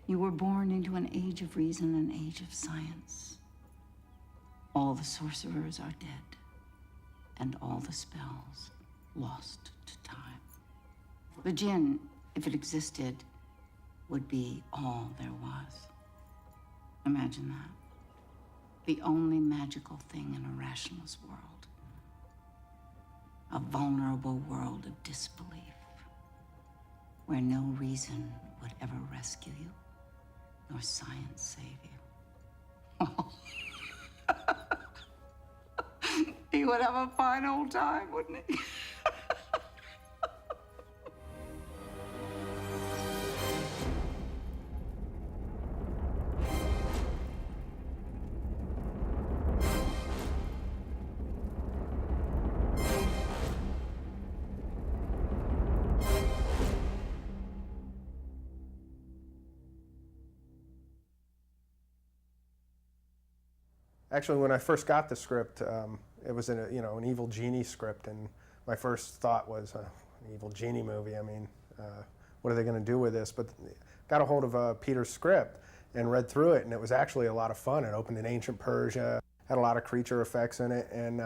You were born into an age of reason, an age of science. All the sorcerers are dead, and all the spells lost to time. The Djinn, if it existed, would be all there was. Imagine that. The only magical thing in a rationalist world. A vulnerable world of disbelief, where no reason would ever rescue you, nor science save you. He would have a fine old time, wouldn't he? Actually, when I first got the script, it was an evil genie script, and my first thought was an evil genie movie. I mean, what are they going to do with this? But got a hold of Peter's script and read through it, and it was actually a lot of fun. It opened in ancient Persia, had a lot of creature effects in it, and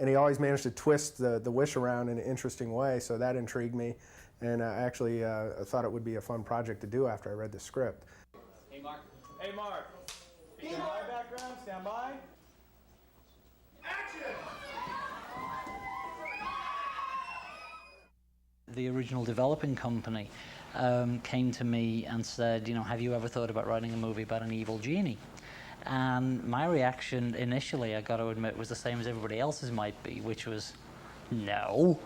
he always managed to twist the wish around in an interesting way, so that intrigued me, and I actually thought it would be a fun project to do after I read the script. Hey, Mark. Hey, Mark. Stand by, background, stand by. Action! The original developing company came to me and said, have you ever thought about writing a movie about an evil genie? And my reaction initially, I got to admit, was the same as everybody else's might be, which was, no.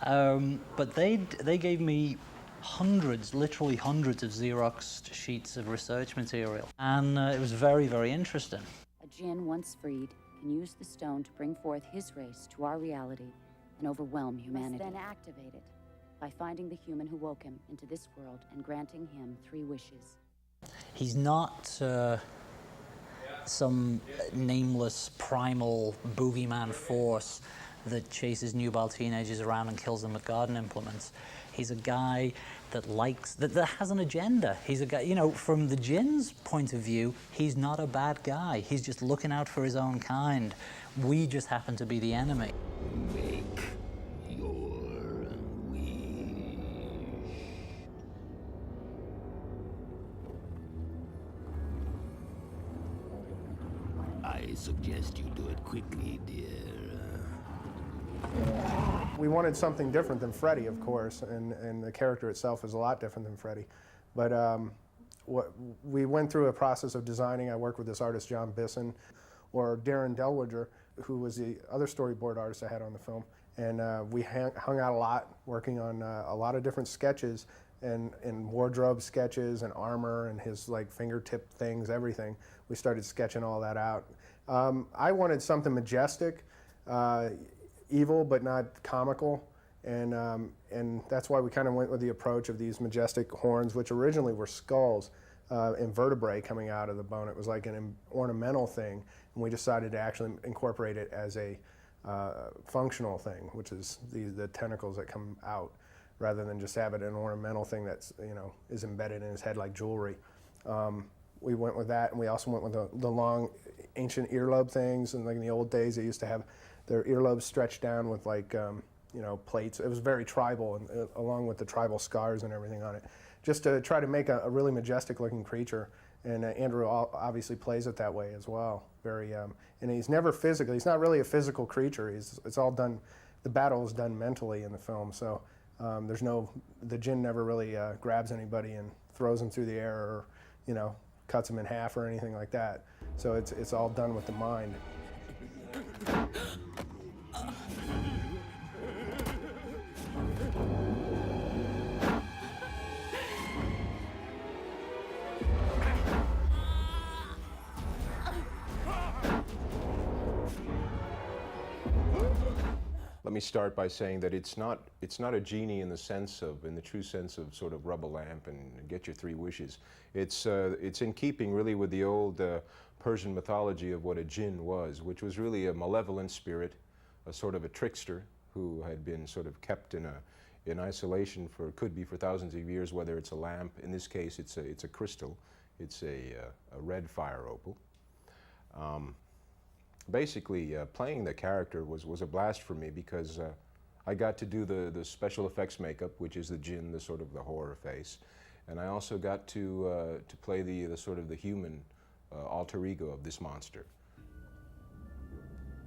But they gave me hundreds, literally hundreds of Xeroxed sheets of research material. And it was very, very interesting. A Djinn once freed can use the stone to bring forth his race to our reality and overwhelm humanity. Then activate it by finding the human who woke him into this world and granting him 3 wishes. He's not some nameless primal boogeyman force that chases nubile teenagers around and kills them with garden implements. He's a guy that has an agenda. He's a guy, from the Djinn's point of view, he's not a bad guy. He's just looking out for his own kind. We just happen to be the enemy. Make your wish. I suggest you do it quickly, dear. We wanted something different than Freddy, of course, and the character itself is a lot different than Freddy. But we went through a process of designing. I worked with this artist, John Bisson, or Darren Delwager, who was the other storyboard artist I had on the film. And we hung out a lot, working on a lot of different sketches, and wardrobe sketches, and armor, and his fingertip things, everything. We started sketching all that out. I wanted something majestic, evil but not comical, and that's why we kind of went with the approach of these majestic horns, which originally were skulls and vertebrae coming out of the bone. It was like an ornamental thing, and we decided to actually incorporate it as a functional thing, which is the tentacles that come out, rather than just have it an ornamental thing that's is embedded in his head like jewelry. We went with that, and we also went with the long ancient earlobe things, and in the old days they used to have their earlobes stretched down with plates. It was very tribal, and along with the tribal scars and everything on it, just to try to make a really majestic looking creature. And Andrew obviously plays it that way as well. And he's never physical. He's not really a physical creature. It's all done. The battle is done mentally in the film. So the Djinn never really grabs anybody and throws them through the air, or cuts them in half or anything like that. So it's all done with the mind. Let me start by saying that it's not a genie in the true sense of sort of rub a lamp and get your 3 wishes. It's in keeping really with the old Persian mythology of what a Djinn was, which was really a malevolent spirit, a sort of a trickster who had been sort of kept in in isolation for, could be for thousands of years, whether it's a lamp. In this case, it's a crystal. It's a red fire opal. Basically, playing the character was a blast for me because I got to do the special effects makeup, which is the Djinn, the sort of the horror face, and I also got to play the sort of the human alter ego of this monster.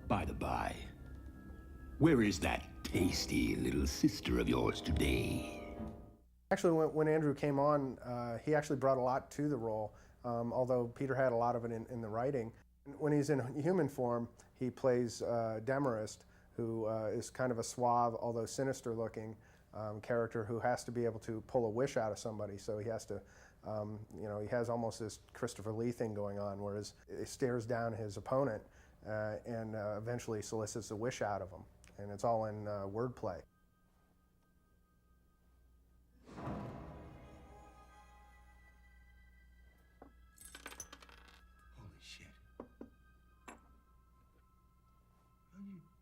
By the by, where is that tasty little sister of yours today? Actually, when Andrew came on, he actually brought a lot to the role, although Peter had a lot of it in the writing. When he's in human form, he plays Demarest, who is kind of a suave, although sinister-looking character who has to be able to pull a wish out of somebody. So he has to, you know, he has almost this Christopher Lee thing going on, whereas he stares down his opponent and eventually solicits a wish out of him. And it's all in wordplay. Holy shit.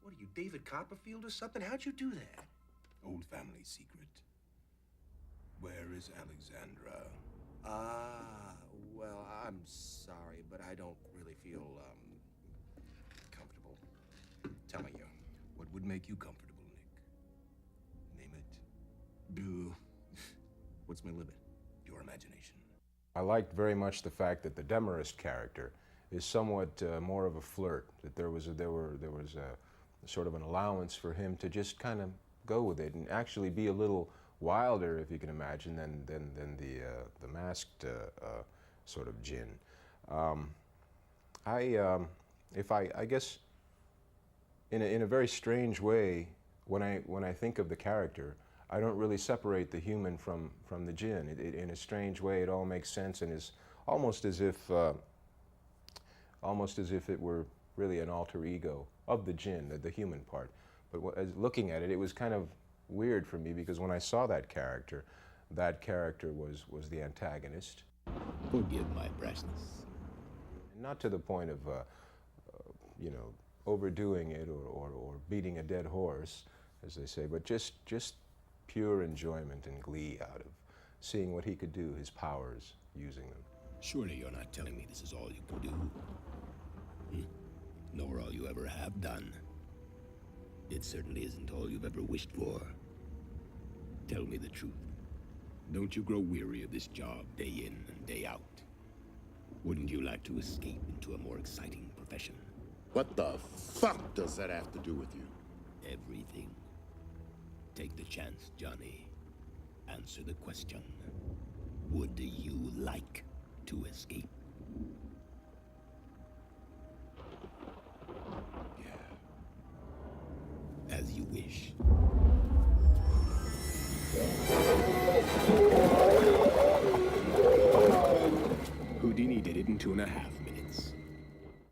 What are you, David Copperfield or something? How'd you do that? Old family secret. Where is Alexandra? Well, I'm sorry, but I don't really feel, comfortable. Tell me, What would make you comfortable, Nick? Name it. what's my limit? Your imagination. I liked very much the fact that the Demarest character is somewhat more of a flirt. That there was a sort of an allowance for him to just kind of go with it and actually be a little wilder, if you can imagine, than the masked sort of Djinn. I guess in a very strange way, when I think of the character, I don't really separate the human from the Djinn. In a strange way, it all makes sense and is almost as if it were really an alter ego of the Djinn, the human part. But as looking at it, it was kind of weird for me because when I saw that character was the antagonist. Forgive my brashness. Not to the point of, you know, overdoing it or beating a dead horse, as they say, but just pure enjoyment and glee out of seeing what he could do, his powers, using them. Surely you're not telling me this is all you can do? Nor all you ever have done. It certainly isn't all you've ever wished for. Tell me the truth. Don't you grow weary of this job day in and day out? Wouldn't you like to escape into a more exciting profession? What the fuck does that have to do with you? Everything. Take the chance, Johnny. Answer the question. Would you like to escape? As you wish. Houdini did it in 2.5 minutes.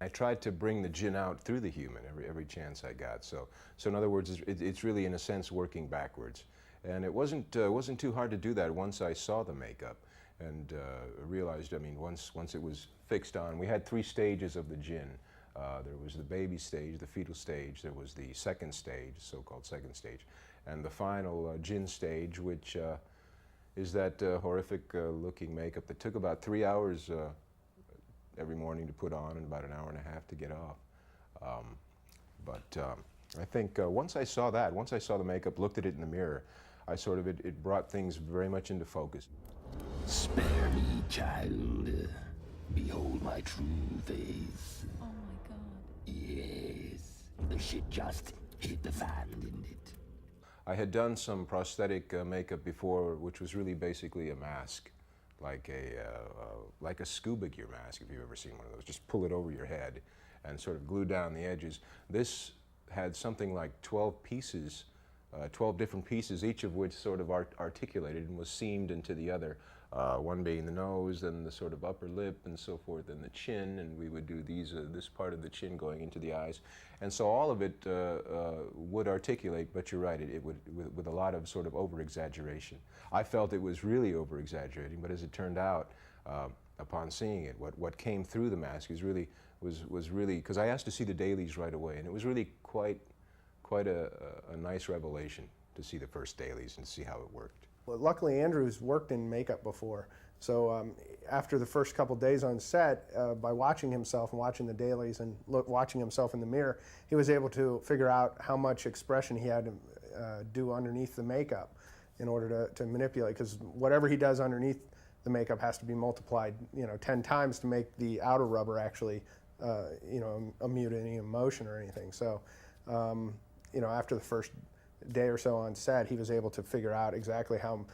I tried to bring the Djinn out through the human every chance I got. So in other words, it's really in a sense working backwards. And it wasn't too hard to do that once I saw the makeup and realized, I mean, once it was fixed on, we had 3 stages of the Djinn. There was the baby stage, the fetal stage, there was the second stage, so-called second stage, and the final Djinn stage, which is that horrific looking makeup that took about 3 hours every morning to put on and about 1.5 hours to get off. I think once I saw that, once I saw the makeup, looked at it in the mirror, I sort of, it brought things very much into focus. Spare me, child. Behold my true face. Oh my god. Yes, the shit just hit the fan, didn't it? I had done some prosthetic makeup before, which was really basically a mask, like a scuba gear mask, if you've ever seen one of those. Just pull it over your head and sort of glue down the edges. This had something like 12 pieces, 12 different pieces, each of which sort of articulated and was seamed into the other. One being the nose, then the sort of upper lip, and so forth, and the chin, and we would do these, this part of the chin going into the eyes. And so all of it would articulate, but you're right, it would, with a lot of sort of over-exaggeration. I felt it was really over-exaggerating, but as it turned out, upon seeing it, what came through the mask is really, was really, because I asked to see the dailies right away, and it was really quite a nice revelation. to see the first dailies and see how it worked. Well, luckily, Andrew's worked in makeup before, so after the first couple days on set, by watching himself and watching the dailies and watching himself in the mirror, he was able to figure out how much expression he had to do underneath the makeup in order to manipulate, because whatever he does underneath the makeup has to be multiplied, 10 times to make the outer rubber actually, emute any emotion or anything. So, after the first day or so on set, he was able to figure out exactly how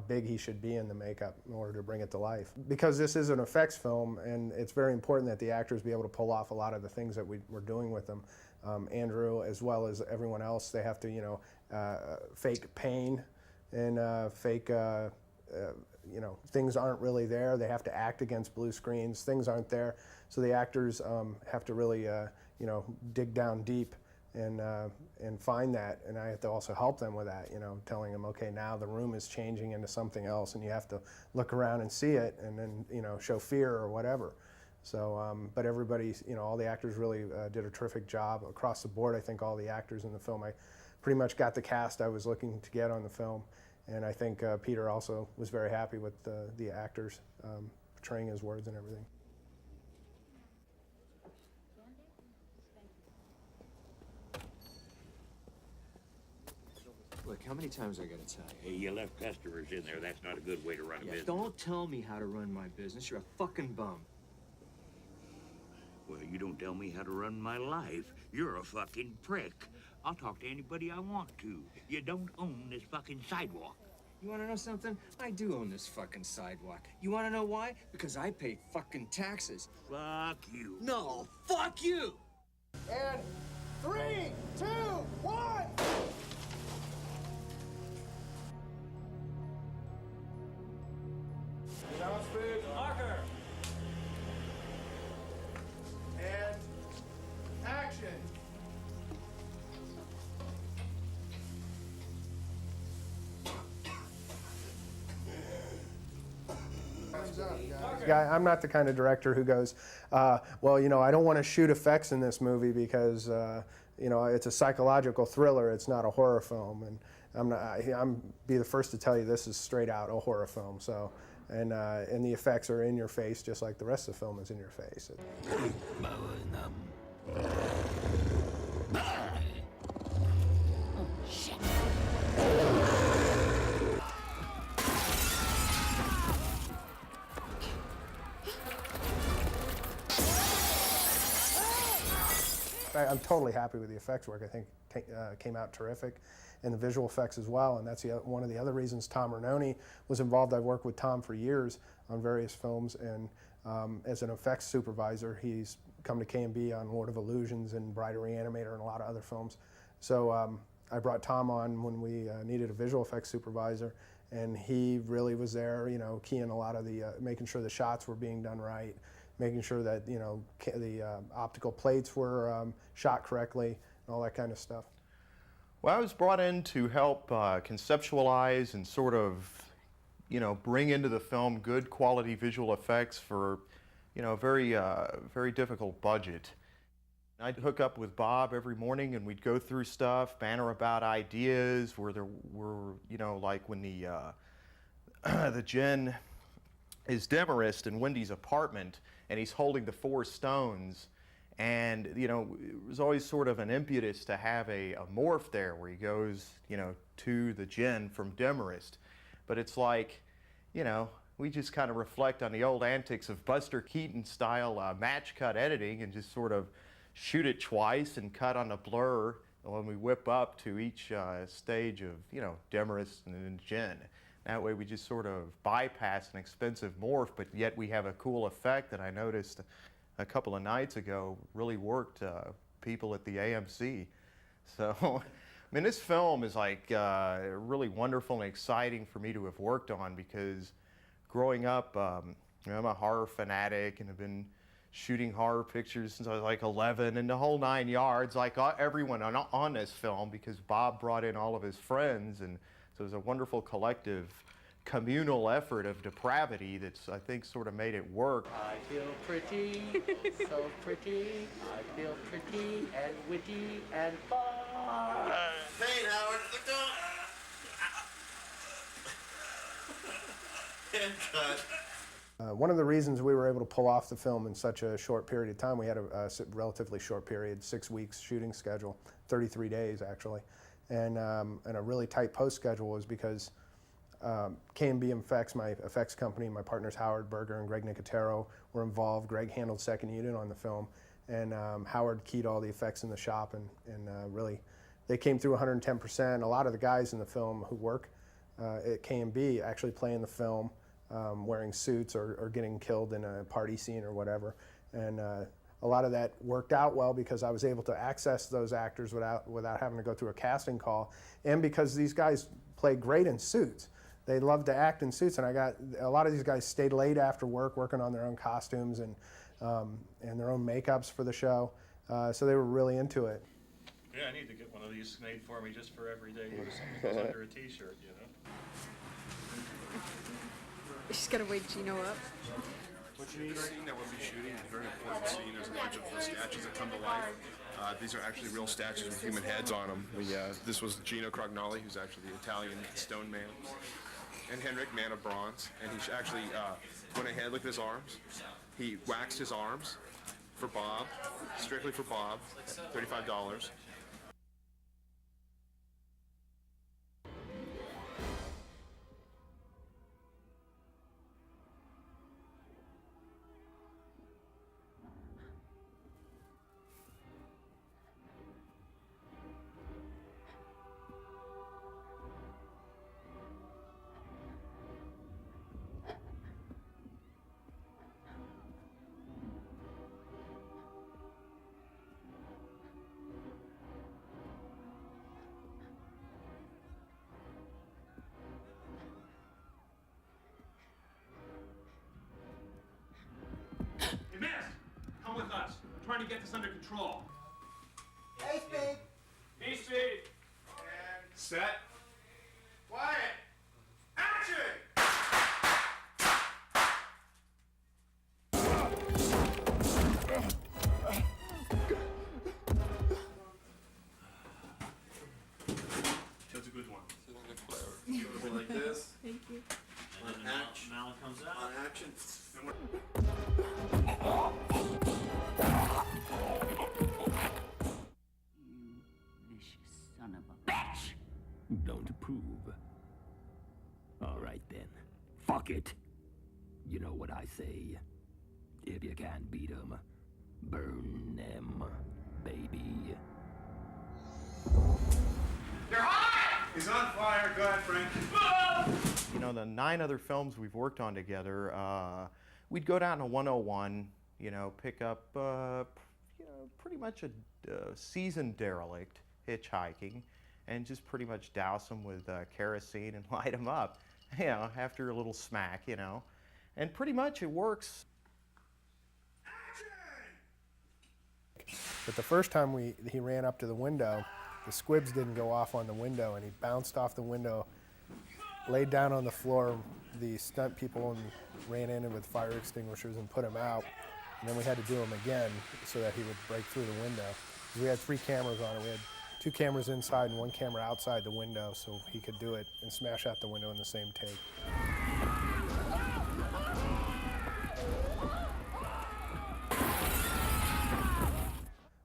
big he should be in the makeup in order to bring it to life. Because this is an effects film, and it's very important that the actors be able to pull off a lot of the things that we're doing with them. Andrew, as well as everyone else, they have to, fake pain and fake, things aren't really there. They have to act against blue screens. Things aren't there. So the actors have to really, dig down deep and find that, and I have to also help them with that, telling them, okay, now the room is changing into something else, and you have to look around and see it, and then, show fear or whatever. So, but everybody, all the actors really did a terrific job across the board. I think all the actors in the film, I pretty much got the cast I was looking to get on the film, and I think Peter also was very happy with the actors portraying his words and everything. Look, how many times I gotta tell you? Hey, you left customers in there. That's not a good way to run a business. Don't tell me how to run my business. You're a fucking bum. Well, you don't tell me how to run my life. You're a fucking prick. I'll talk to anybody I want to. You don't own this fucking sidewalk. You wanna know something? I do own this fucking sidewalk. You wanna know why? Because I pay fucking taxes. Fuck you. No, fuck you! And 3, 2, 1! Marker. And action. I'm not the kind of director who goes, well, I don't want to shoot effects in this movie because, it's a psychological thriller. It's not a horror film, and I'm be the first to tell you this is straight out a horror film. So. And the effects are in your face, just like the rest of the film is in your face. Oh, shit. I'm totally happy with the effects work. I think came out terrific, and the visual effects as well. And that's one of the other reasons Tom Ranoni was involved. I've worked with Tom for years on various films, and as an effects supervisor, he's come to K&B on Lord of Illusions and Bride of Reanimator and a lot of other films. So I brought Tom on when we needed a visual effects supervisor, and he really was there, keying a lot of the, making sure the shots were being done right, making sure that, the optical plates were shot correctly, and all that kind of stuff. Well, I was brought in to help conceptualize and sort of, bring into the film good quality visual effects for, a very difficult budget. I'd hook up with Bob every morning and we'd go through stuff, banter about ideas where there were, like when the Djinn is Demarest in Wendy's apartment and he's holding the 4 stones. And, it was always sort of an impetus to have a morph there where he goes, to the Djinn from Demarest. But it's like, we just kind of reflect on the old antics of Buster Keaton style match cut editing and just sort of shoot it twice and cut on a blur when we whip up to each stage of, Demarest and then Djinn. That way we just sort of bypass an expensive morph, but yet we have a cool effect that I noticed a couple of nights ago really worked people at the AMC. So, I mean, this film is like really wonderful and exciting for me to have worked on because growing up, I'm a horror fanatic and have been shooting horror pictures since I was like 11 and the whole 9 yards, like everyone on this film, because Bob brought in all of his friends, and so it was a wonderful collective communal effort of depravity that's, I think, sort of made it work. I feel pretty, so pretty. I feel pretty and witty and fun. Hey, Howard, One of the reasons we were able to pull off the film in such a short period of time, we had a relatively short period, 6 weeks shooting schedule, 33 days actually, and a really tight post schedule, was because K&B Effects, my effects company, my partners Howard Berger and Greg Nicotero were involved. Greg handled second unit on the film, and Howard keyed all the effects in the shop, and really they came through 110%. A lot of the guys in the film who work at K&B actually play in the film, wearing suits or getting killed in a party scene or whatever. And a lot of that worked out well because I was able to access those actors without having to go through a casting call, and because these guys play great in suits. They love to act in suits, and a lot of these guys stayed late after work working on their own costumes and their own makeups for the show, so they were really into it. Yeah, I need to get one of these made for me just for everyday use. Something goes under a t-shirt, you know? She's gotta wake Gino up. What you need? The scene that we'll be shooting is a very important scene. There's a bunch of statues that come to life. These are actually real statues with human heads on them. This was Gino Crognoli, who's actually the Italian stone man, and Henrik, man of bronze. And he actually went ahead, look at his arms. He waxed his arms for Bob, strictly for Bob, $35. Trying to get this under control. Hey, Speed. Hey, Speed. And set. Quiet. Action! That's a good one. Go like this. Thank you. On action. Malin comes out. On action. Son of a bitch! Don't approve. All right then. Fuck it. You know what I say. If you can't beat 'em, burn them, baby. You're hot! He's on fire. Go ahead, Frank. You know, the 9 other films we've worked on together, we'd go down to 101, you know, pick up, pretty much a seasoned derelict hitchhiking, and just pretty much douse them with kerosene and light them up, you know, after a little smack, you know. And pretty much it works. But the first time he ran up to the window, the squibs didn't go off on the window, and he bounced off the window, laid down on the floor. The stunt people ran in with fire extinguishers and put him out. And then we had to do him again so that he would break through the window. We had 3 cameras on it. We had 2 cameras inside and 1 camera outside the window, so he could do it and smash out the window in the same take.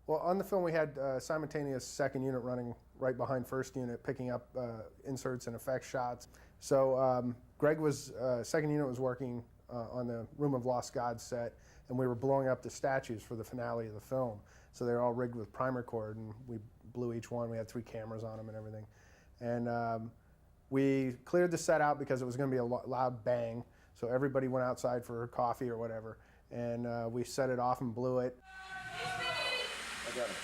Well, on the film we had simultaneous second unit running right behind first unit, picking up inserts and effect shots. So Greg was, second unit was working on the Room of Lost Gods set, and we were blowing up the statues for the finale of the film. So they were all rigged with primer cord, and we blew each one. We had 3 cameras on them and everything. And we cleared the set out because it was going to be a loud bang. So everybody went outside for coffee or whatever, and we set it off and blew it. I got it.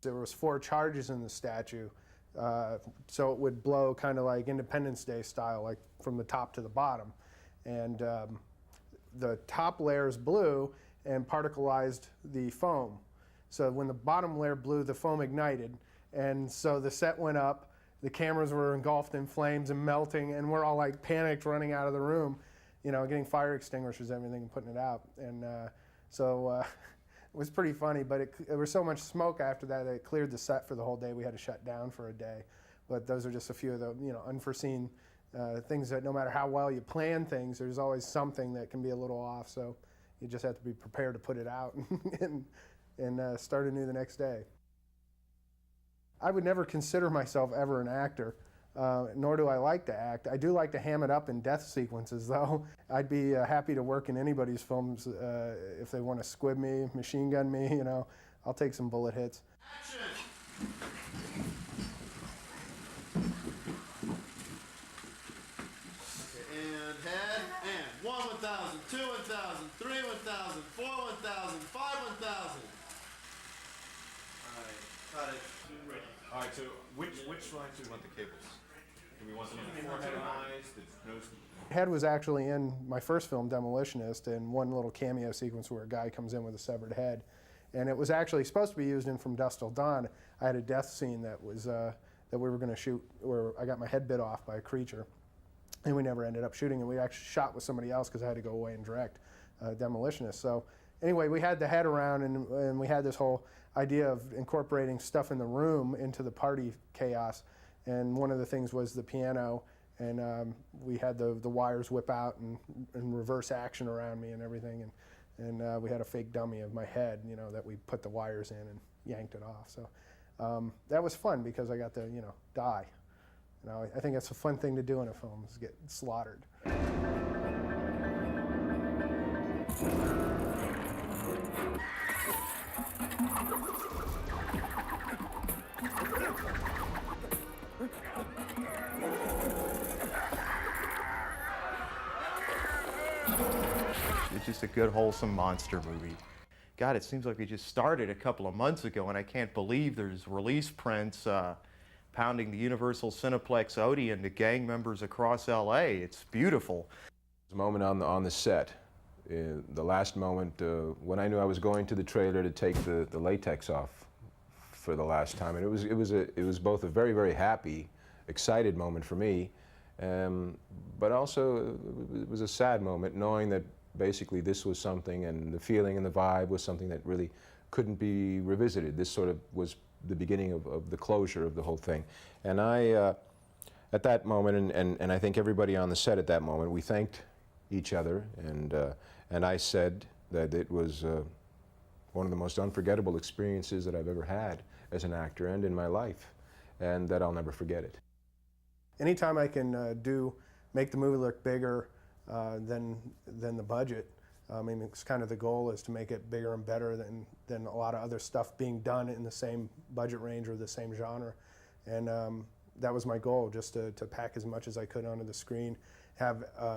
There was 4 charges in the statue, so it would blow kind of like Independence Day style, like from the top to the bottom. and the top layer is blue and particleized the foam. So when the bottom layer blew, the foam ignited, and so the set went up, the cameras were engulfed in flames and melting, and we're all like panicked running out of the room, you know, getting fire extinguishers, everything, and putting it out. And it was pretty funny, but there was so much smoke after that it cleared the set for the whole day. We had to shut down for a day. But those are just a few of the, you know, unforeseen things that no matter how well you plan things, there's always something that can be a little off. So you just have to be prepared to put it out and start anew the next day. I would never consider myself ever an actor, nor do I like to act. I do like to ham it up in death sequences, though. I'd be happy to work in anybody's films if they want to squib me, machine gun me, you know. I'll take some bullet hits. Action! And head, and 1 1,000, 2 1,000, 3 1,000, 4 1,000, 5 1,000. Got it. All right, so which lines do we want the cables? Do we want them formatized? Head was actually in my first film, Demolitionist, in one little cameo sequence where a guy comes in with a severed head. And it was actually supposed to be used in From Dusk Till Dawn. I had a death scene that was that we were going to shoot where I got my head bit off by a creature. And we never ended up shooting, and we actually shot with somebody else because I had to go away and direct Demolitionist. So anyway, we had the head around, and we had this whole idea of incorporating stuff in the room into the party chaos. And one of the things was the piano, and we had the wires whip out and reverse action around me and everything. And we had a fake dummy of my head, you know, that we put the wires in and yanked it off. So that was fun because I got to, you know, die. You know, I think that's a fun thing to do in a film, is get slaughtered. It's just a good, wholesome monster movie. God, it seems like we just started a couple of months ago, and I can't believe there's release prints pounding the Universal Cineplex Odeon to gang members across LA. It's beautiful. The moment on the set, the last moment when I knew I was going to the trailer to take the latex off for the last time, and it was both a very, very happy, excited moment for me, but also it was a sad moment, knowing that basically this was something, and the feeling and the vibe was something that really couldn't be revisited. This sort of was the beginning of the closure of the whole thing. And I, at that moment, and I think everybody on the set at that moment, we thanked each other, and I said that it was one of the most unforgettable experiences that I've ever had as an actor and in my life, and that I'll never forget it. Anytime I can make the movie look bigger than the budget, I mean, it's kind of the goal is to make it bigger and better than a lot of other stuff being done in the same budget range or the same genre. And that was my goal, just to pack as much as I could onto the screen,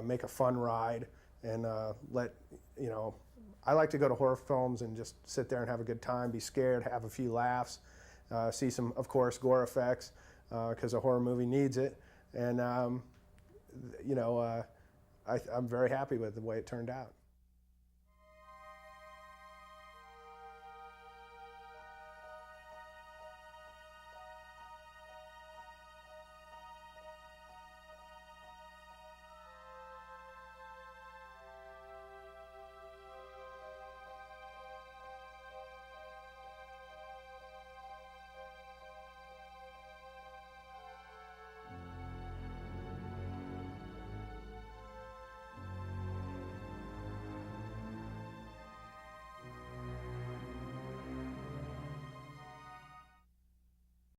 make a fun ride, and let, you know, I like to go to horror films and just sit there and have a good time, be scared, have a few laughs, see some, of course, gore effects, because a horror movie needs it. And, you know, I'm very happy with the way it turned out.